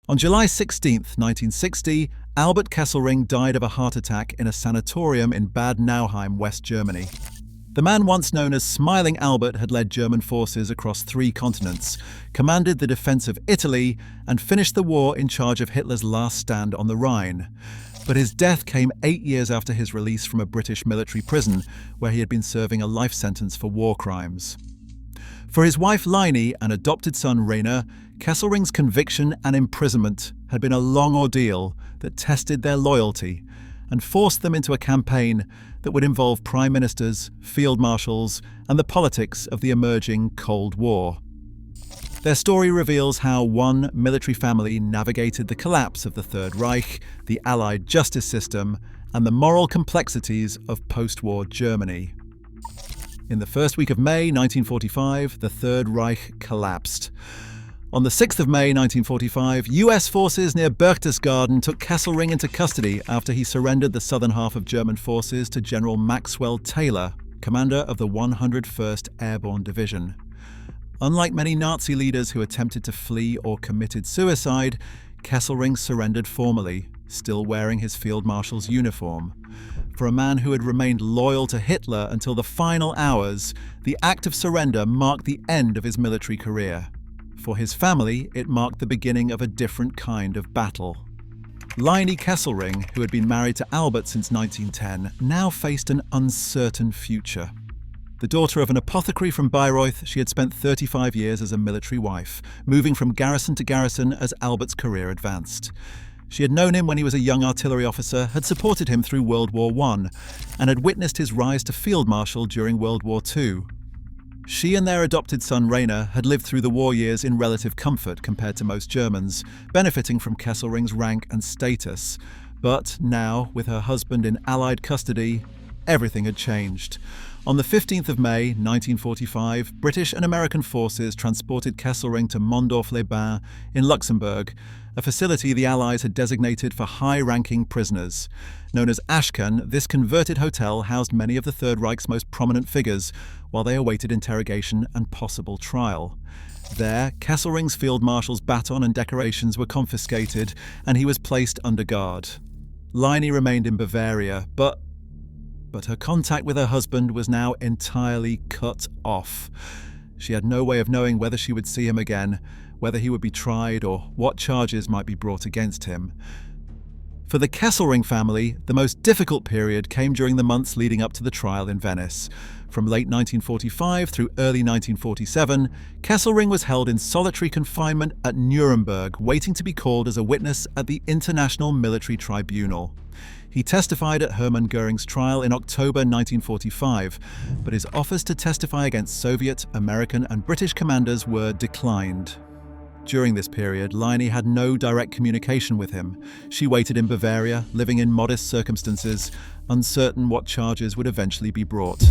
On July 16, 1960, Albert Kesselring died of a heart attack in a sanatorium in Bad Nauheim, West Germany. The man once known as Smiling Albert had led German forces across 3 continents, commanded the defense of Italy, and finished the war in charge of Hitler's last stand on the Rhine. But his death came 8 years after his release from a British military prison, where he had been serving a life sentence for war crimes. For his wife Lini and adopted son Rhine, Kesselring's conviction and imprisonment had been a long ordeal that tested their loyalty and forced them into a campaign that would involve prime ministers, field marshals, and the politics of the emerging Cold War. Their story reveals how one military family navigated the collapse of the Third Reich, the Allied justice system, and the moral complexities of post-war Germany. In the first week of May 1945, the Third Reich collapsed. On the 6th of May 1945, US forces near Berchtesgaden took Kesselring into custody after he surrendered the southern half of German forces to General Maxwell Taylor, commander of the 101st Airborne Division. Unlike many Nazi leaders who attempted to flee or committed suicide, Kesselring surrendered formally, still wearing his field marshal's uniform. For a man who had remained loyal to Hitler until the final hours, the act of surrender marked the end of his military career. For his family, it marked the beginning of a different kind of battle. Lini Kesselring, who had been married to Albert since 1910, now faced an uncertain future. The daughter of an apothecary from Bayreuth, she had spent 35 years as a military wife, moving from garrison to garrison as Albert's career advanced. She had known him when he was a young artillery officer, had supported him through World War I, and had witnessed his rise to field marshal during World War II. She and their adopted son Rhine had lived through the war years in relative comfort compared to most Germans, benefiting from Kesselring's rank and status. But now, with her husband in Allied custody, everything had changed. On the 15th of May 1945, British and American forces transported Kesselring to Mondorf-les-Bains in Luxembourg, a facility the Allies had designated for high-ranking prisoners. Known as Ashcan, this converted hotel housed many of the Third Reich's most prominent figures, while they awaited interrogation and possible trial. There, Kesselring's field marshal's baton and decorations were confiscated, and he was placed under guard. Lini remained in Bavaria, but her contact with her husband was now entirely cut off. She had no way of knowing whether she would see him again, whether he would be tried, or what charges might be brought against him. For the Kesselring family, the most difficult period came during the months leading up to the trial in Venice. From late 1945 through early 1947, Kesselring was held in solitary confinement at Nuremberg, waiting to be called as a witness at the International Military Tribunal. He testified at Hermann Goering's trial in October 1945, but his offers to testify against Soviet, American, and British commanders were declined. During this period, Lini had no direct communication with him. She waited in Bavaria, living in modest circumstances, uncertain what charges would eventually be brought.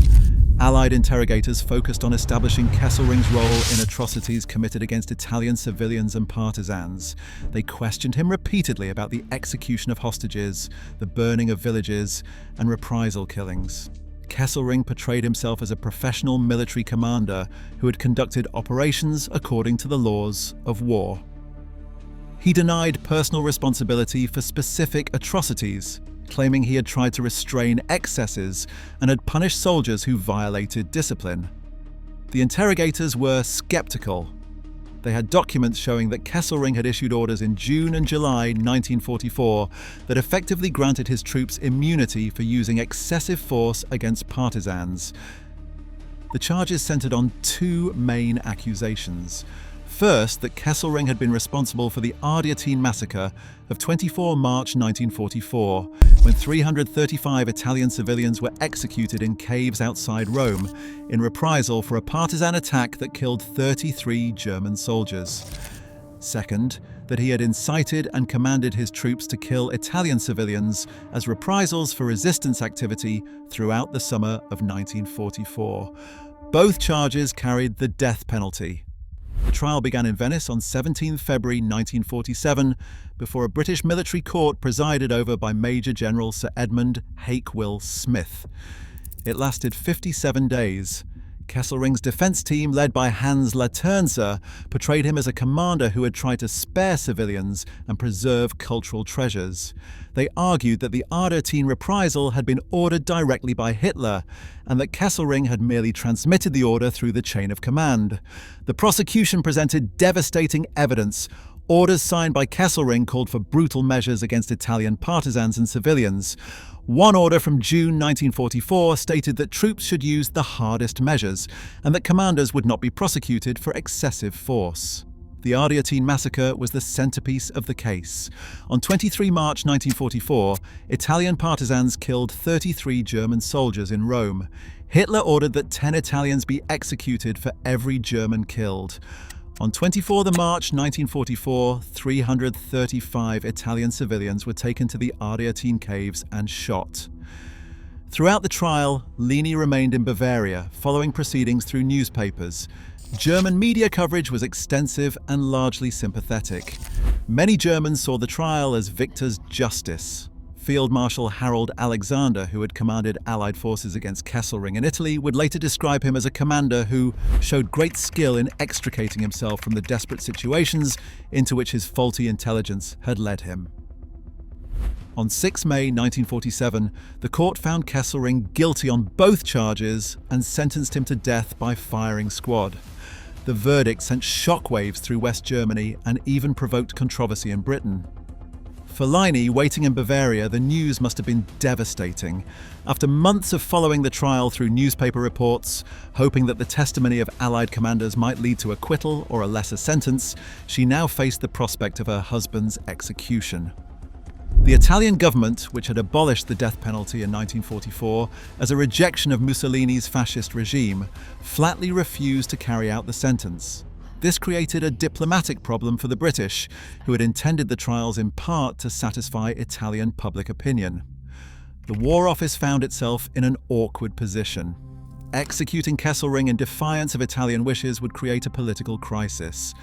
Allied interrogators focused on establishing Kesselring's role in atrocities committed against Italian civilians and partisans. They questioned him repeatedly about the execution of hostages, the burning of villages, and reprisal killings. Kesselring portrayed himself as a professional military commander who had conducted operations according to the laws of war. He denied personal responsibility for specific atrocities, claiming he had tried to restrain excesses and had punished soldiers who violated discipline. The interrogators were skeptical. They had documents showing that Kesselring had issued orders in June and July 1944 that effectively granted his troops immunity for using excessive force against partisans. The charges centered on 2 main accusations. First, that Kesselring had been responsible for the Ardeatine massacre of 24 March 1944, when 335 Italian civilians were executed in caves outside Rome, in reprisal for a partisan attack that killed 33 German soldiers. Second, that he had incited and commanded his troops to kill Italian civilians as reprisals for resistance activity throughout the summer of 1944. Both charges carried the death penalty. The trial began in Venice on 17 February 1947 before a British military court presided over by Major General Sir Edmund Hakewill Smith. It lasted 57 days. Kesselring's defense team, led by Hans Laternzer, portrayed him as a commander who had tried to spare civilians and preserve cultural treasures. They argued that the Ardeatine reprisal had been ordered directly by Hitler, and that Kesselring had merely transmitted the order through the chain of command. The prosecution presented devastating evidence. Orders signed by Kesselring called for brutal measures against Italian partisans and civilians. One order from June 1944 stated that troops should use the hardest measures and that commanders would not be prosecuted for excessive force. The Ardeatine massacre was the centerpiece of the case. On 23 March 1944, Italian partisans killed 33 German soldiers in Rome. Hitler ordered that 10 Italians be executed for every German killed. On 24 March 1944, 335 Italian civilians were taken to the Ardeatine caves and shot. Throughout the trial, Lini remained in Bavaria, following proceedings through newspapers. German media coverage was extensive and largely sympathetic. Many Germans saw the trial as victor's justice. Field Marshal Harold Alexander, who had commanded Allied forces against Kesselring in Italy, would later describe him as a commander who showed great skill in extricating himself from the desperate situations into which his faulty intelligence had led him. On 6 May 1947, the court found Kesselring guilty on both charges and sentenced him to death by firing squad. The verdict sent shockwaves through West Germany and even provoked controversy in Britain. For Lini, waiting in Bavaria, the news must have been devastating. After months of following the trial through newspaper reports, hoping that the testimony of Allied commanders might lead to acquittal or a lesser sentence, she now faced the prospect of her husband's execution. The Italian government, which had abolished the death penalty in 1944 as a rejection of Mussolini's fascist regime, flatly refused to carry out the sentence. This created a diplomatic problem for the British, who had intended the trials in part to satisfy Italian public opinion. The War Office found itself in an awkward position. Executing Kesselring in defiance of Italian wishes would create a political crisis.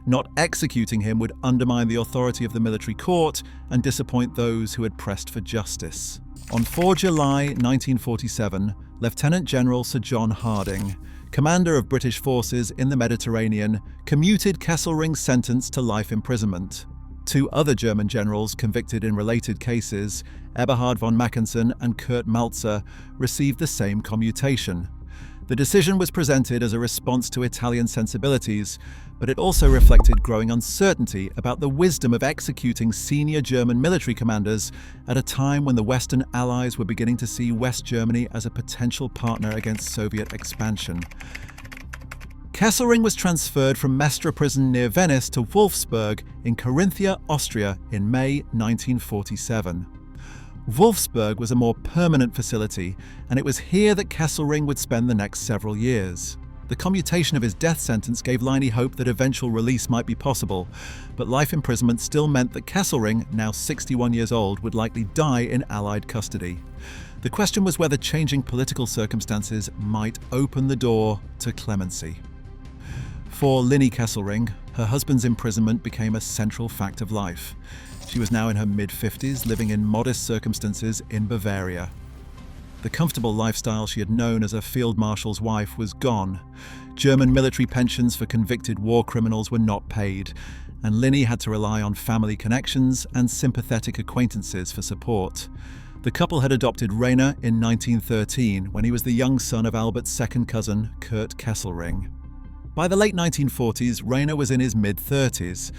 Not executing him would undermine the authority of the military court and disappoint those who had pressed for justice. On 4 July 1947, Lieutenant General Sir John Harding, commander of British forces in the Mediterranean, commuted Kesselring's sentence to life imprisonment. Two other German generals convicted in related cases, Eberhard von Mackensen and Kurt Malzer, received the same commutation. The decision was presented as a response to Italian sensibilities, but it also reflected growing uncertainty about the wisdom of executing senior German military commanders at a time when the Western Allies were beginning to see West Germany as a potential partner against Soviet expansion. Kesselring was transferred from Mestre prison near Venice to Wolfsburg in Carinthia, Austria in May 1947. Wolfsburg was a more permanent facility, and it was here that Kesselring would spend the next several years. The commutation of his death sentence gave Lini hope that eventual release might be possible, but life imprisonment still meant that Kesselring, now 61 years old, would likely die in Allied custody. The question was whether changing political circumstances might open the door to clemency. For Lini Kesselring, her husband's imprisonment became a central fact of life. She was now in her mid-50s, living in modest circumstances in Bavaria. The comfortable lifestyle she had known as a field marshal's wife was gone. German military pensions for convicted war criminals were not paid, and Lini had to rely on family connections and sympathetic acquaintances for support. The couple had adopted Rainer in 1913, when he was the young son of Albert's second cousin, Kurt Kesselring. By the late 1940s, Rainer was in his mid-30s.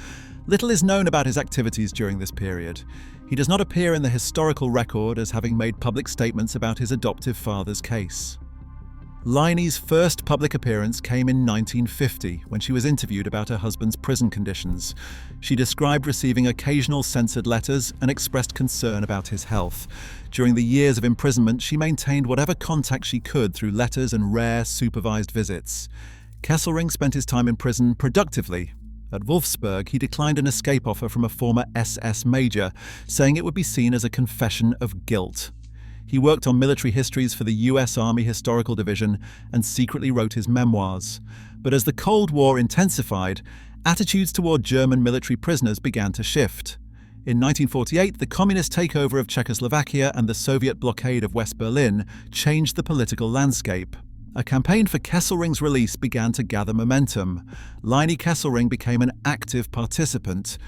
Little is known about his activities during this period. He does not appear in the historical record as having made public statements about his adoptive father's case. Lini's first public appearance came in 1950, when she was interviewed about her husband's prison conditions. She described receiving occasional censored letters and expressed concern about his health. During the years of imprisonment, she maintained whatever contact she could through letters and rare supervised visits. Kesselring spent his time in prison productively. At Wolfsburg, he declined an escape offer from a former SS major, saying it would be seen as a confession of guilt. He worked on military histories for the US Army Historical Division and secretly wrote his memoirs. But as the Cold War intensified, attitudes toward German military prisoners began to shift. In 1948, the communist takeover of Czechoslovakia and the Soviet blockade of West Berlin changed the political landscape. A campaign for Kesselring's release began to gather momentum. Leni Kesselring became an active participant.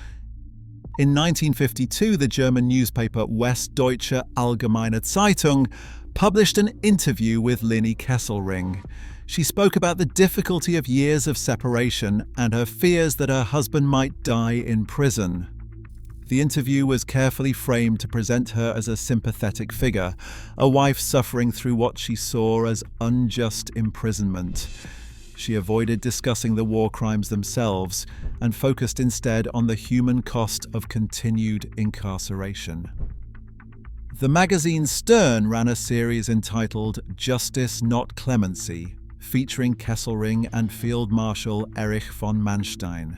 In 1952, the German newspaper Westdeutsche Allgemeine Zeitung published an interview with Leni Kesselring. She spoke about the difficulty of years of separation and her fears that her husband might die in prison. The interview was carefully framed to present her as a sympathetic figure, a wife suffering through what she saw as unjust imprisonment. She avoided discussing the war crimes themselves and focused instead on the human cost of continued incarceration. The magazine Stern ran a series entitled Justice Not Clemency, featuring Kesselring and Field Marshal Erich von Manstein.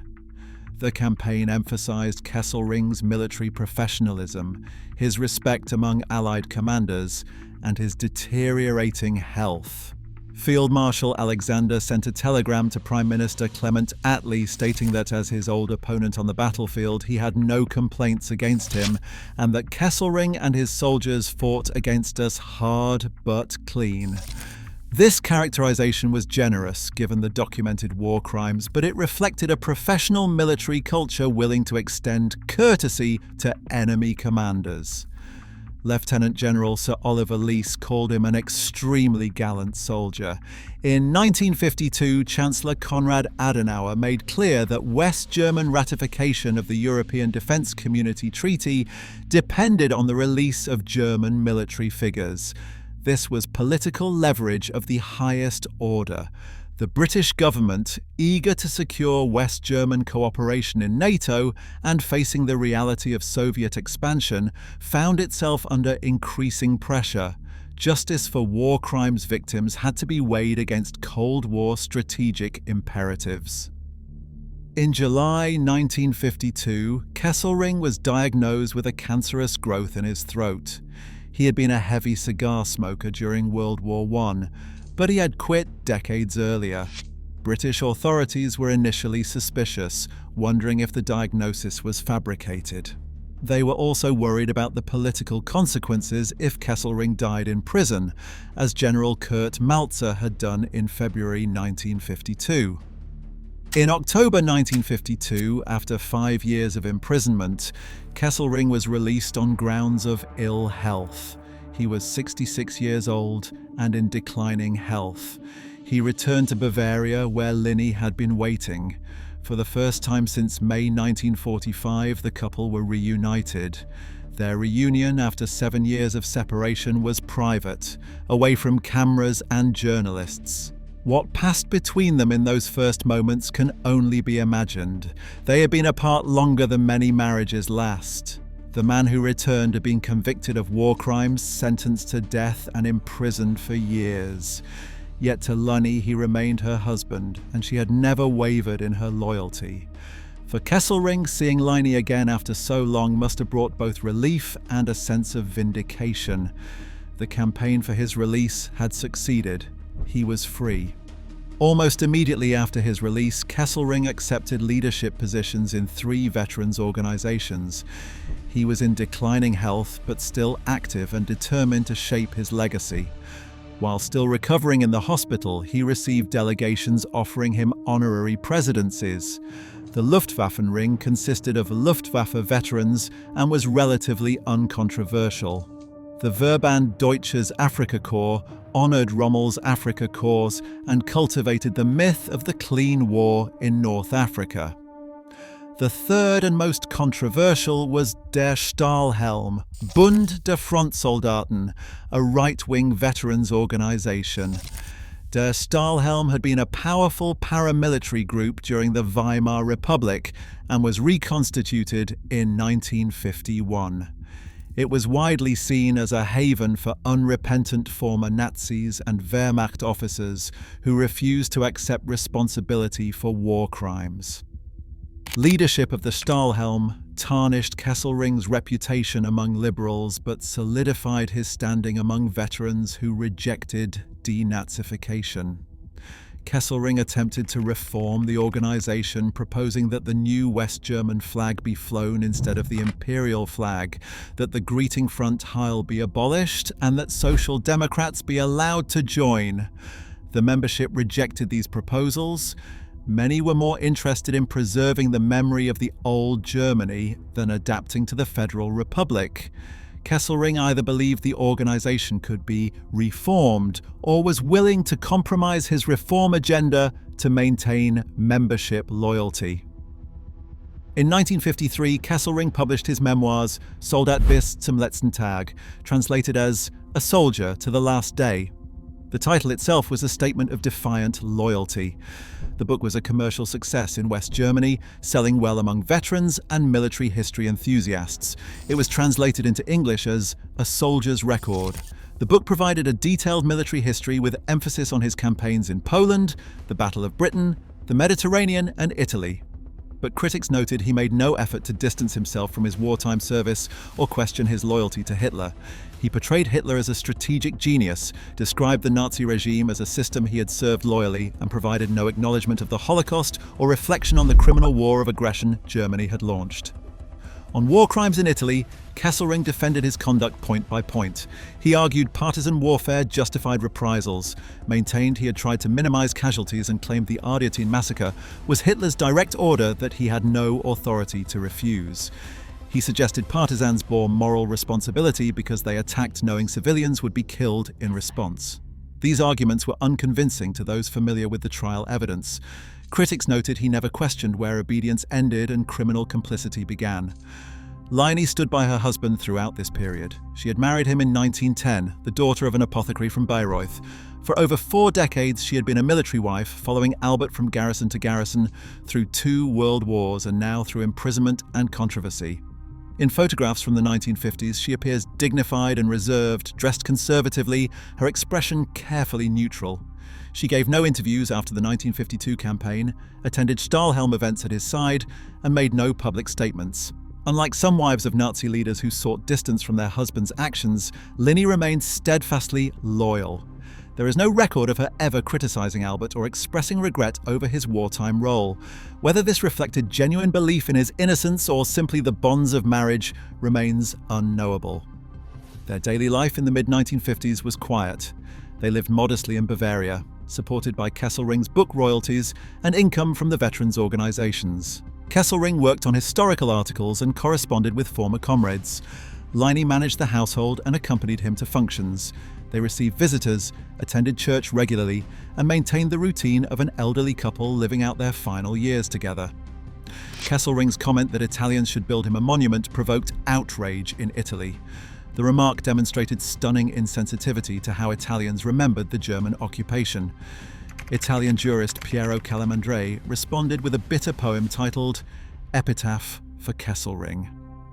The campaign emphasized Kesselring's military professionalism, his respect among Allied commanders, and his deteriorating health. Field Marshal Alexander sent a telegram to Prime Minister Clement Attlee stating that as his old opponent on the battlefield, he had no complaints against him, and that Kesselring and his soldiers fought against us hard but clean. This characterization was generous given the documented war crimes, but it reflected a professional military culture willing to extend courtesy to enemy commanders. Lieutenant General Sir Oliver Leese called him an extremely gallant soldier. In 1952, Chancellor Konrad Adenauer made clear that West German ratification of the European Defence Community Treaty depended on the release of German military figures. This was political leverage of the highest order. The British government, eager to secure West German cooperation in NATO and facing the reality of Soviet expansion, found itself under increasing pressure. Justice for war crimes victims had to be weighed against Cold War strategic imperatives. In July 1952, Kesselring was diagnosed with a cancerous growth in his throat. He had been a heavy cigar smoker during World War I, but he had quit decades earlier. British authorities were initially suspicious, wondering if the diagnosis was fabricated. They were also worried about the political consequences if Kesselring died in prison, as General Kurt Malzer had done in February 1952. In October 1952, after 5 years of imprisonment, Kesselring was released on grounds of ill health. He was 66 years old and in declining health. He returned to Bavaria, where Leni had been waiting. For the first time since May 1945, the couple were reunited. Their reunion, after 7 years of separation, was private, away from cameras and journalists. What passed between them in those first moments can only be imagined. They had been apart longer than many marriages last. The man who returned had been convicted of war crimes, sentenced to death, and imprisoned for years. Yet to Leni he remained her husband, and she had never wavered in her loyalty. For Kesselring, seeing Leni again after so long must have brought both relief and a sense of vindication. The campaign for his release had succeeded. He was free. Almost immediately after his release, Kesselring accepted leadership positions in 3 veterans organizations. He was in declining health, but still active and determined to shape his legacy. While still recovering in the hospital, he received delegations offering him honorary presidencies. The Luftwaffenring consisted of Luftwaffe veterans and was relatively uncontroversial. The Verband Deutsches Afrika Korps honored Rommel's Afrika Korps and cultivated the myth of the clean war in North Africa. The third and most controversial was Der Stahlhelm, Bund der Frontsoldaten, a right-wing veterans organization. Der Stahlhelm had been a powerful paramilitary group during the Weimar Republic and was reconstituted in 1951. It was widely seen as a haven for unrepentant former Nazis and Wehrmacht officers who refused to accept responsibility for war crimes. Leadership of the Stahlhelm tarnished Kesselring's reputation among liberals but solidified his standing among veterans who rejected denazification. Kesselring attempted to reform the organization, proposing that the new West German flag be flown instead of the imperial flag, that the greeting front Heil be abolished, and that Social Democrats be allowed to join. The membership rejected these proposals. Many were more interested in preserving the memory of the old Germany than adapting to the Federal Republic. Kesselring either believed the organization could be reformed or was willing to compromise his reform agenda to maintain membership loyalty. In 1953, Kesselring published his memoirs Soldat bis zum letzten Tag, translated as A Soldier to the Last Day. The title itself was a statement of defiant loyalty. The book was a commercial success in West Germany, selling well among veterans and military history enthusiasts. It was translated into English as A Soldier's Record. The book provided a detailed military history with emphasis on his campaigns in Poland, the Battle of Britain, the Mediterranean, and Italy. But critics noted he made no effort to distance himself from his wartime service or question his loyalty to Hitler. He portrayed Hitler as a strategic genius, described the Nazi regime as a system he had served loyally, and provided no acknowledgement of the Holocaust or reflection on the criminal war of aggression Germany had launched. On war crimes in Italy, Kesselring defended his conduct point by point. He argued partisan warfare justified reprisals, maintained he had tried to minimize casualties, and claimed the Ardeatine massacre was Hitler's direct order that he had no authority to refuse. He suggested partisans bore moral responsibility because they attacked knowing civilians would be killed in response. These arguments were unconvincing to those familiar with the trial evidence. Critics noted he never questioned where obedience ended and criminal complicity began. Rhine stood by her husband throughout this period. She had married him in 1910, the daughter of an apothecary from Bayreuth. For over 4 decades, she had been a military wife, following Albert from garrison to garrison through 2 world wars and now through imprisonment and controversy. In photographs from the 1950s, she appears dignified and reserved, dressed conservatively, her expression carefully neutral. She gave no interviews after the 1952 campaign, attended Stahlhelm events at his side, and made no public statements. Unlike some wives of Nazi leaders who sought distance from their husbands' actions, Rhine remained steadfastly loyal. There is no record of her ever criticizing Albert or expressing regret over his wartime role. Whether this reflected genuine belief in his innocence or simply the bonds of marriage remains unknowable. Their daily life in the mid-1950s was quiet. They lived modestly in Bavaria, supported by Kesselring's book royalties and income from the veterans' organizations. Kesselring worked on historical articles and corresponded with former comrades. Rhine managed the household and accompanied him to functions. They received visitors, attended church regularly, and maintained the routine of an elderly couple living out their final years together. Kesselring's comment that Italians should build him a monument provoked outrage in Italy. The remark demonstrated stunning insensitivity to how Italians remembered the German occupation. Italian jurist Piero Calamandrei responded with a bitter poem titled Epitaph for Kesselring.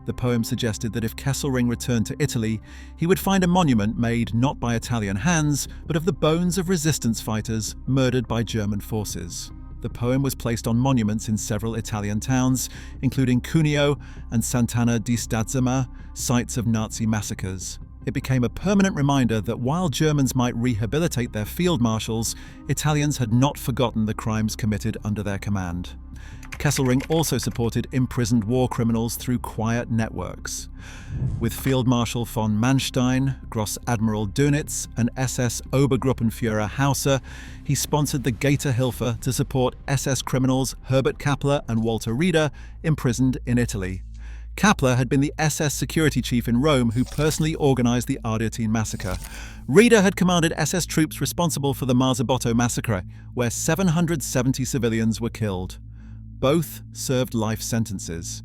The poem suggested that if Kesselring returned to Italy, he would find a monument made not by Italian hands, but of the bones of resistance fighters murdered by German forces. The poem was placed on monuments in several Italian towns, including Cuneo and Sant'Anna di Stazzema, sites of Nazi massacres. It became a permanent reminder that while Germans might rehabilitate their field marshals, Italians had not forgotten the crimes committed under their command. Kesselring also supported imprisoned war criminals through quiet networks. With Field Marshal von Manstein, Gross Admiral Dönitz, and SS Obergruppenführer Hauser, he sponsored the Gaeta-Hilfe to support SS criminals Herbert Kappler and Walter Rieder, imprisoned in Italy. Kappler had been the SS security chief in Rome who personally organized the Ardeatine massacre. Rieder had commanded SS troops responsible for the Marzabotto massacre, where 770 civilians were killed. Both served life sentences.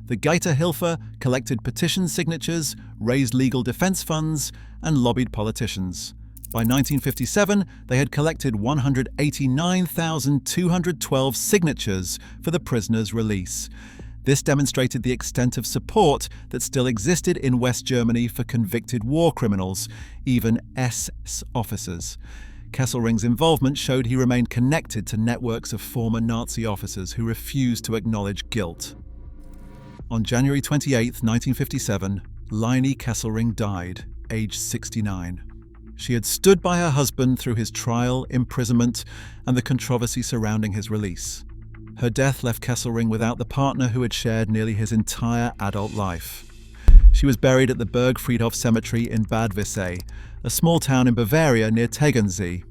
The Gaeta-Hilfe collected petition signatures, raised legal defense funds, and lobbied politicians. By 1957, they had collected 189,212 signatures for the prisoners' release. This demonstrated the extent of support that still existed in West Germany for convicted war criminals, even SS officers. Kesselring's involvement showed he remained connected to networks of former Nazi officers who refused to acknowledge guilt. On January 28, 1957, Rhine Kesselring died, aged 69. She had stood by her husband through his trial, imprisonment, and the controversy surrounding his release. Her death left Kesselring without the partner who had shared nearly his entire adult life. She was buried at the Bergfriedhof Cemetery in Bad Nauheim, a small town in Bavaria near Tegernsee.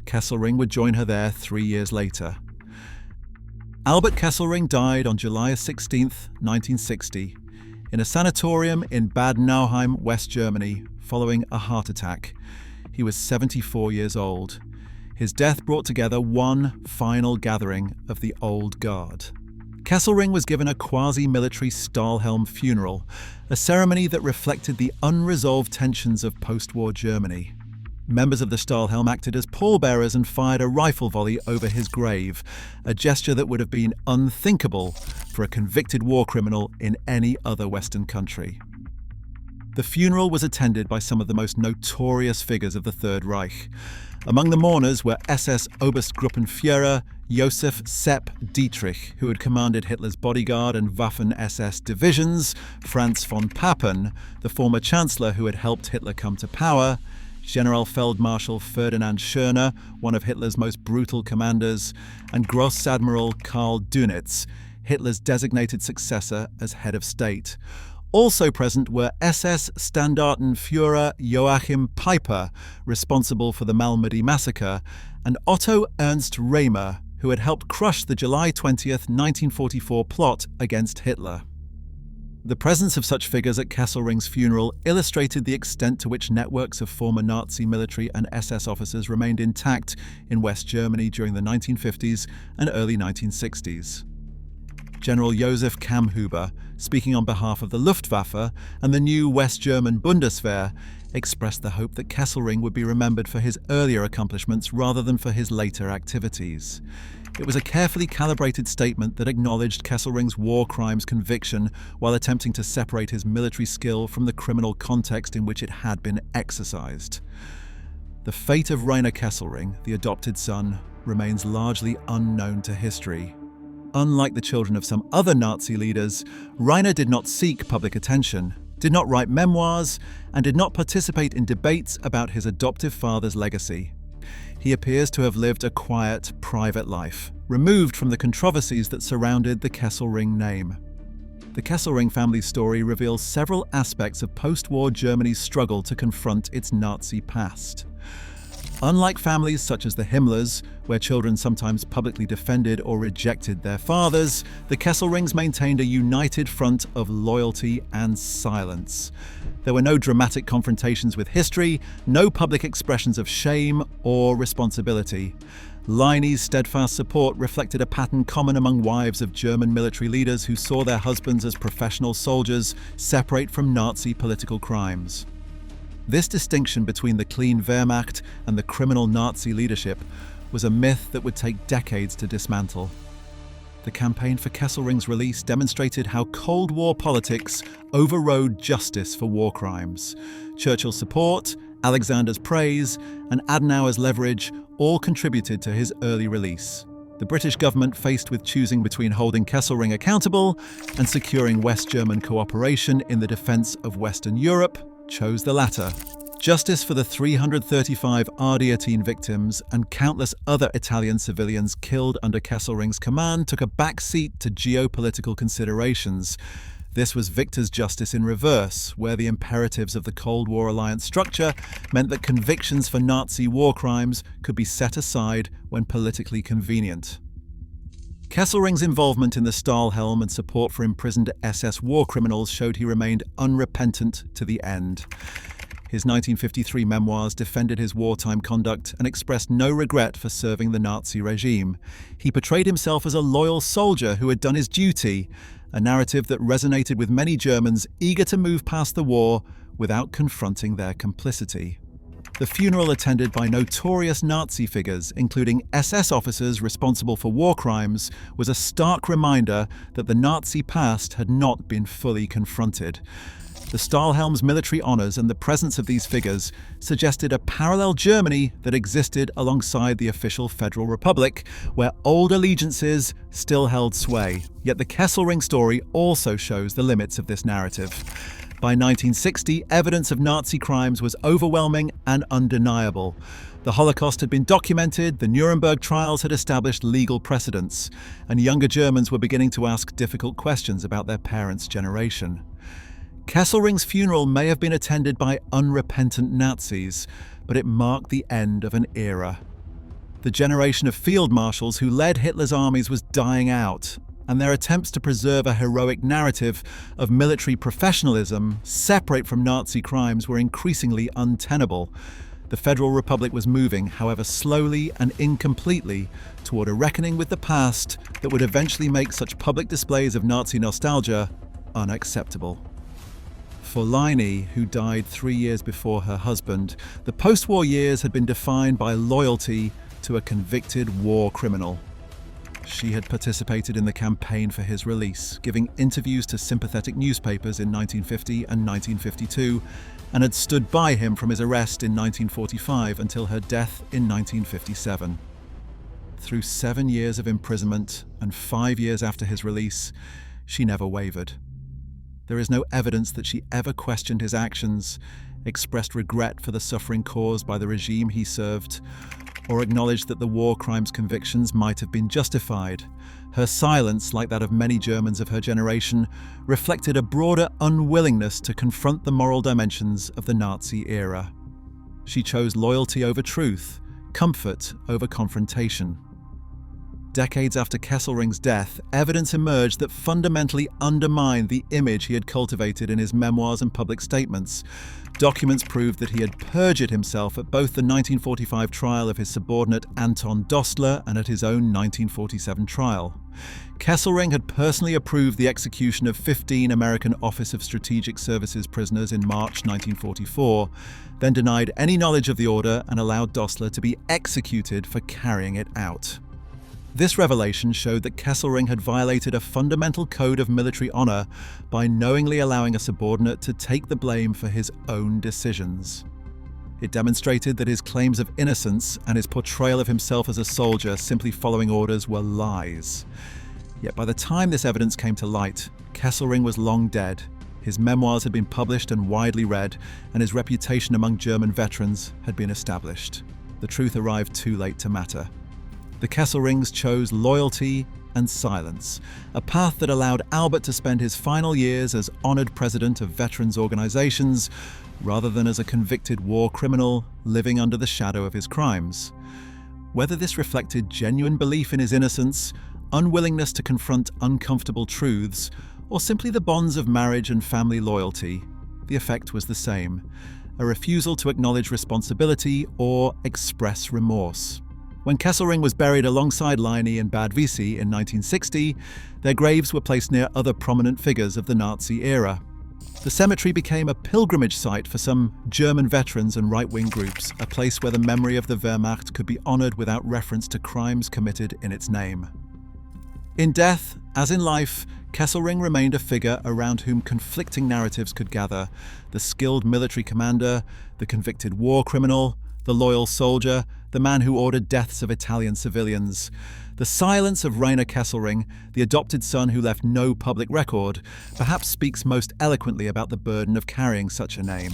Kesselring would join her there 3 years later. Albert Kesselring died on July 16, 1960, in a sanatorium in Bad Nauheim, West Germany, following a heart attack. He was 74 years old. His death brought together one final gathering of the old guard. Kesselring was given a quasi-military Stahlhelm funeral, a ceremony that reflected the unresolved tensions of post-war Germany. Members of the Stahlhelm acted as pallbearers and fired a rifle volley over his grave, a gesture that would have been unthinkable for a convicted war criminal in any other Western country. The funeral was attended by some of the most notorious figures of the Third Reich. Among the mourners were SS Oberstgruppenführer Josef Sepp Dietrich, who had commanded Hitler's bodyguard and Waffen-SS divisions, Franz von Papen, the former chancellor who had helped Hitler come to power, Generalfeldmarschall Ferdinand Schörner, one of Hitler's most brutal commanders, and Großadmiral Karl Dönitz, Hitler's designated successor as head of state. Also present were SS Standartenführer Joachim Peiper, responsible for the Malmedy massacre, and Otto Ernst Rehmer, who had helped crush the July 20, 1944 plot against Hitler. The presence of such figures at Kesselring's funeral illustrated the extent to which networks of former Nazi military and SS officers remained intact in West Germany during the 1950s and early 1960s. General Josef Kammhuber, speaking on behalf of the Luftwaffe and the new West German Bundeswehr, expressed the hope that Kesselring would be remembered for his earlier accomplishments rather than for his later activities. It was a carefully calibrated statement that acknowledged Kesselring's war crimes conviction while attempting to separate his military skill from the criminal context in which it had been exercised. The fate of Rainer Kesselring, the adopted son, remains largely unknown to history. Unlike the children of some other Nazi leaders, Rainer did not seek public attention, did not write memoirs, and did not participate in debates about his adoptive father's legacy. He appears to have lived a quiet, private life, removed from the controversies that surrounded the Kesselring name. The Kesselring family story reveals several aspects of post-war Germany's struggle to confront its Nazi past. Unlike families such as the Himmlers, where children sometimes publicly defended or rejected their fathers, the Kesselrings maintained a united front of loyalty and silence. There were no dramatic confrontations with history, no public expressions of shame or responsibility. Leiny's steadfast support reflected a pattern common among wives of German military leaders who saw their husbands as professional soldiers separate from Nazi political crimes. This distinction between the clean Wehrmacht and the criminal Nazi leadership was a myth that would take decades to dismantle. The campaign for Kesselring's release demonstrated how Cold War politics overrode justice for war crimes. Churchill's support, Alexander's praise, and Adenauer's leverage all contributed to his early release. The British government, faced with choosing between holding Kesselring accountable and securing West German cooperation in the defense of Western Europe, chose the latter. Justice for the 335 Ardeatine victims and countless other Italian civilians killed under Kesselring's command took a back seat to geopolitical considerations. This was Victor's justice in reverse, where the imperatives of the Cold War alliance structure meant that convictions for Nazi war crimes could be set aside when politically convenient. Kesselring's involvement in the Stahlhelm and support for imprisoned SS war criminals showed he remained unrepentant to the end. His 1953 memoirs defended his wartime conduct and expressed no regret for serving the Nazi regime. He portrayed himself as a loyal soldier who had done his duty, a narrative that resonated with many Germans eager to move past the war without confronting their complicity. The funeral, attended by notorious Nazi figures, including SS officers responsible for war crimes, was a stark reminder that the Nazi past had not been fully confronted. The Stahlhelm's military honors and the presence of these figures suggested a parallel Germany that existed alongside the official Federal Republic, where old allegiances still held sway. Yet the Kesselring story also shows the limits of this narrative. By 1960, evidence of Nazi crimes was overwhelming and undeniable. The Holocaust had been documented, the Nuremberg trials had established legal precedents, and younger Germans were beginning to ask difficult questions about their parents' generation. Kesselring's funeral may have been attended by unrepentant Nazis, but it marked the end of an era. The generation of field marshals who led Hitler's armies was dying out, and their attempts to preserve a heroic narrative of military professionalism separate from Nazi crimes were increasingly untenable. The Federal Republic was moving, however slowly and incompletely, toward a reckoning with the past that would eventually make such public displays of Nazi nostalgia unacceptable. For Rhine, who died 3 years before her husband, the post-war years had been defined by loyalty to a convicted war criminal. She had participated in the campaign for his release, giving interviews to sympathetic newspapers in 1950 and 1952, and had stood by him from his arrest in 1945 until her death in 1957. Through 7 years of imprisonment and 5 years after his release, she never wavered. There is no evidence that she ever questioned his actions, expressed regret for the suffering caused by the regime he served, or acknowledged that the war crimes convictions might have been justified. Her silence, like that of many Germans of her generation, reflected a broader unwillingness to confront the moral dimensions of the Nazi era. She chose loyalty over truth, comfort over confrontation. Decades after Kesselring's death, evidence emerged that fundamentally undermined the image he had cultivated in his memoirs and public statements. Documents proved that he had perjured himself at both the 1945 trial of his subordinate Anton Dostler and at his own 1947 trial. Kesselring had personally approved the execution of 15 American Office of Strategic Services prisoners in March 1944, then denied any knowledge of the order and allowed Dostler to be executed for carrying it out. This revelation showed that Kesselring had violated a fundamental code of military honor by knowingly allowing a subordinate to take the blame for his own decisions. It demonstrated that his claims of innocence and his portrayal of himself as a soldier simply following orders were lies. Yet by the time this evidence came to light, Kesselring was long dead. His memoirs had been published and widely read, and his reputation among German veterans had been established. The truth arrived too late to matter. The Kesselrings chose loyalty and silence, a path that allowed Albert to spend his final years as honored president of veterans organizations, rather than as a convicted war criminal living under the shadow of his crimes. Whether this reflected genuine belief in his innocence, unwillingness to confront uncomfortable truths, or simply the bonds of marriage and family loyalty, the effect was the same: a refusal to acknowledge responsibility or express remorse. When Kesselring was buried alongside Rhine in Bad Nauheim in 1960, their graves were placed near other prominent figures of the Nazi era. The cemetery became a pilgrimage site for some German veterans and right-wing groups, a place where the memory of the Wehrmacht could be honored without reference to crimes committed in its name. In death, as in life, Kesselring remained a figure around whom conflicting narratives could gather: the skilled military commander, the convicted war criminal, the loyal soldier, the man who ordered deaths of Italian civilians. The silence of Rainer Kesselring, the adopted son who left no public record, perhaps speaks most eloquently about the burden of carrying such a name.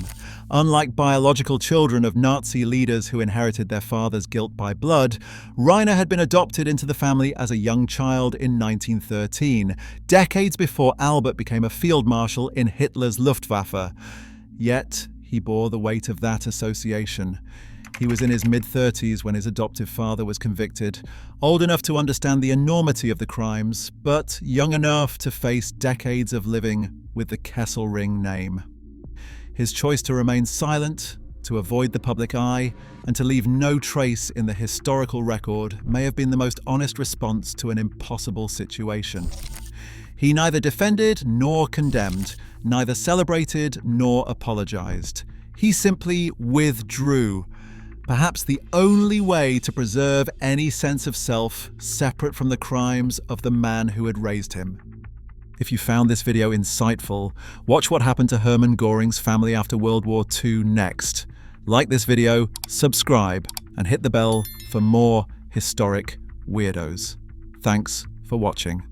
Unlike biological children of Nazi leaders who inherited their father's guilt by blood, Rainer had been adopted into the family as a young child in 1913, decades before Albert became a field marshal in Hitler's Luftwaffe. Yet, he bore the weight of that association. He was in his mid-30s when his adoptive father was convicted, old enough to understand the enormity of the crimes, but young enough to face decades of living with the Kesselring name. His choice to remain silent, to avoid the public eye, and to leave no trace in the historical record may have been the most honest response to an impossible situation. He neither defended nor condemned, neither celebrated nor apologized. He simply withdrew. Perhaps the only way to preserve any sense of self separate from the crimes of the man who had raised him. If you found this video insightful, watch what happened to Hermann Göring's family after World War II next. Like this video, subscribe, and hit the bell for more historic weirdos. Thanks for watching.